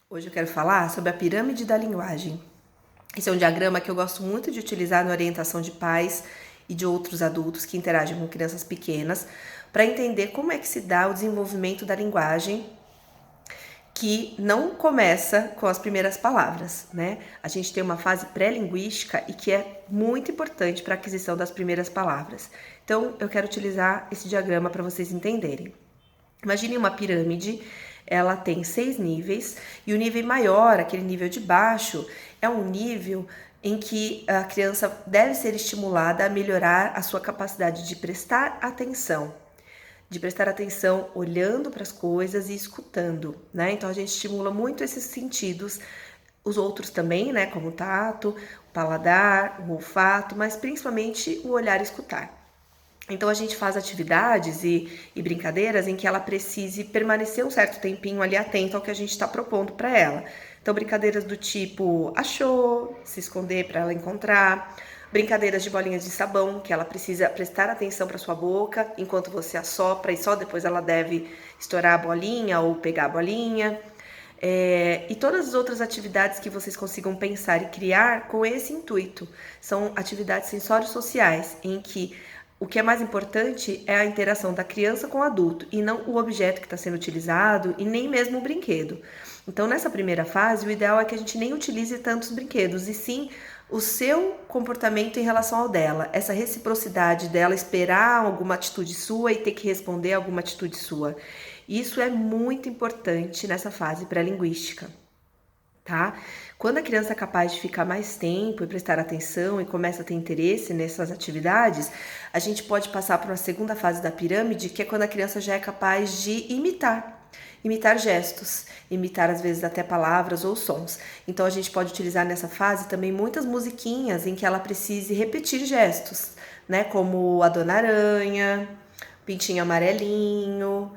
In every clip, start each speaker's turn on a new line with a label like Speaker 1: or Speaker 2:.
Speaker 1: Hoje eu quero falar sobre a pirâmide da linguagem. Esse é um diagrama que eu gosto muito de utilizar na orientação de pais e de outros adultos que interagem com crianças pequenas, para entender como é que se dá o desenvolvimento da linguagem, que não começa com as primeiras palavras, né? A gente tem uma fase pré-linguística e que é muito importante para a aquisição das primeiras palavras. Então, eu quero utilizar esse diagrama para vocês entenderem. Imagine uma pirâmide, ela tem 6 níveis, e o nível maior, aquele nível de baixo, é um nível em que a criança deve ser estimulada a melhorar a sua capacidade de prestar atenção. De prestar atenção olhando para as coisas e escutando, né? Então a gente estimula muito esses sentidos, os outros também, né? Como o tato, o paladar, o olfato, mas principalmente o olhar e escutar. Então a gente faz atividades e brincadeiras em que ela precise permanecer um certo tempinho ali atenta ao que a gente está propondo para ela. Então brincadeiras do tipo achou, se esconder para ela encontrar, brincadeiras de bolinhas de sabão, que ela precisa prestar atenção para sua boca enquanto você assopra e só depois ela deve estourar a bolinha ou pegar a bolinha. E todas as outras atividades que vocês consigam pensar e criar com esse intuito. São atividades sensório-sociais, em que o que é mais importante é a interação da criança com o adulto, e não o objeto que está sendo utilizado, e nem mesmo o brinquedo. Então, nessa primeira fase, o ideal é que a gente nem utilize tantos brinquedos, e sim o seu comportamento em relação ao dela, essa reciprocidade dela esperar alguma atitude sua e ter que responder alguma atitude sua. Isso é muito importante nessa fase pré-linguística, tá? Quando a criança é capaz de ficar mais tempo e prestar atenção e começa a ter interesse nessas atividades, a gente pode passar para uma segunda fase da pirâmide, que é quando a criança já é capaz de imitar gestos, imitar às vezes até palavras ou sons. Então a gente pode utilizar nessa fase também muitas musiquinhas em que ela precise repetir gestos, né? Como a Dona Aranha, Pintinho Amarelinho,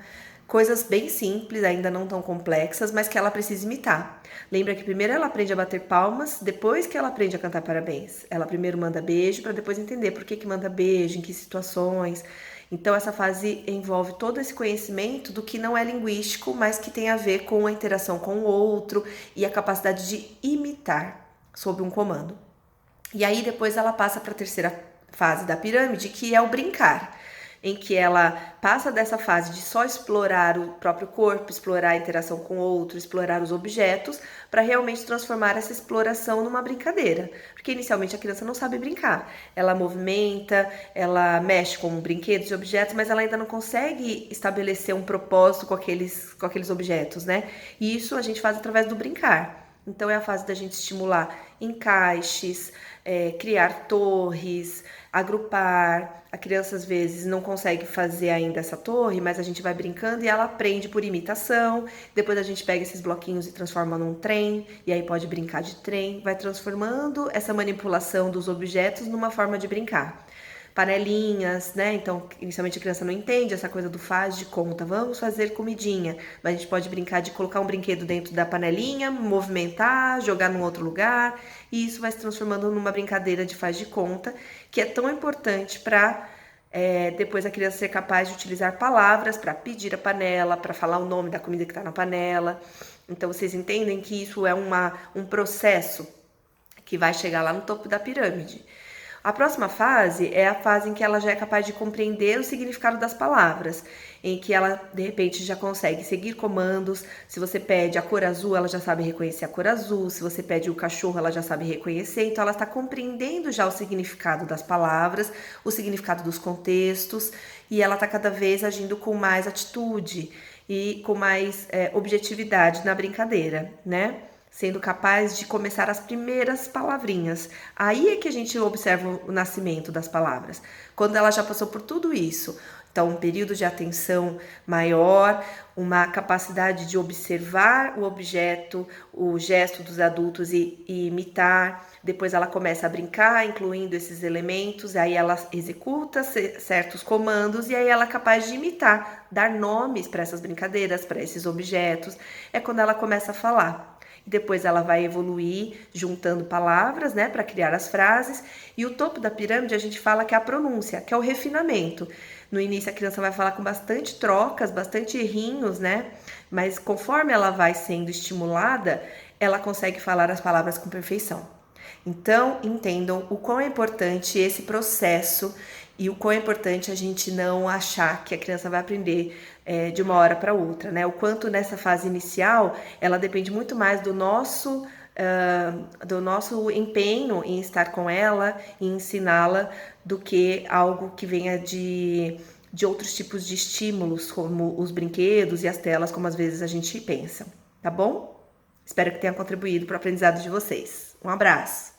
Speaker 1: coisas bem simples, ainda não tão complexas, mas que ela precisa imitar. Lembra que primeiro ela aprende a bater palmas, depois que ela aprende a cantar parabéns. Ela primeiro manda beijo para depois entender por que manda beijo, em que situações. Então essa fase envolve todo esse conhecimento do que não é linguístico, mas que tem a ver com a interação com o outro e a capacidade de imitar sob um comando. E aí depois ela passa para a terceira fase da pirâmide, que é o brincar, em que ela passa dessa fase de só explorar o próprio corpo, explorar a interação com o outro, explorar os objetos, para realmente transformar essa exploração numa brincadeira. Porque inicialmente a criança não sabe brincar. Ela movimenta, ela mexe com brinquedos e objetos, mas ela ainda não consegue estabelecer um propósito com aqueles objetos, né? E isso a gente faz através do brincar. Então é a fase da gente estimular encaixes, criar torres, agrupar. A criança às vezes não consegue fazer ainda essa torre, mas a gente vai brincando e ela aprende por imitação. Depois a gente pega esses bloquinhos e transforma num trem, e aí pode brincar de trem, vai transformando essa manipulação dos objetos numa forma de brincar. Panelinhas, né? Então, inicialmente a criança não entende essa coisa do faz de conta, vamos fazer comidinha. Mas a gente pode brincar de colocar um brinquedo dentro da panelinha, movimentar, jogar num outro lugar, e isso vai se transformando numa brincadeira de faz de conta, que é tão importante para depois a criança ser capaz de utilizar palavras para pedir a panela, para falar o nome da comida que está na panela. Então, vocês entendem que isso é um processo que vai chegar lá no topo da pirâmide. A próxima fase é a fase em que ela já é capaz de compreender o significado das palavras, em que ela, de repente, já consegue seguir comandos. Se você pede a cor azul, ela já sabe reconhecer a cor azul. Se você pede o cachorro, ela já sabe reconhecer. Então, ela está compreendendo já o significado das palavras, o significado dos contextos, e ela está cada vez agindo com mais atitude e com mais objetividade na brincadeira, né? Sendo capaz de começar as primeiras palavrinhas. Aí é que a gente observa o nascimento das palavras. Quando ela já passou por tudo isso, então um período de atenção maior, uma capacidade de observar o objeto, o gesto dos adultos e imitar. Depois ela começa a brincar, incluindo esses elementos, aí ela executa certos comandos e aí ela é capaz de imitar, dar nomes para essas brincadeiras, para esses objetos. É quando ela começa a falar. depois ela vai evoluir juntando palavras, né, para criar as frases. E o topo da pirâmide a gente fala que é a pronúncia, que é o refinamento. No início a criança vai falar com bastante trocas, bastante errinhos, né? Mas conforme ela vai sendo estimulada, ela consegue falar as palavras com perfeição. Então, entendam o quão é importante esse processo e o quão é importante a gente não achar que a criança vai aprender de uma hora para outra, né? O quanto nessa fase inicial ela depende muito mais do nosso empenho em estar com ela e ensiná-la do que algo que venha de outros tipos de estímulos, como os brinquedos e as telas, como às vezes a gente pensa, tá bom? Espero que tenha contribuído para o aprendizado de vocês. Um abraço!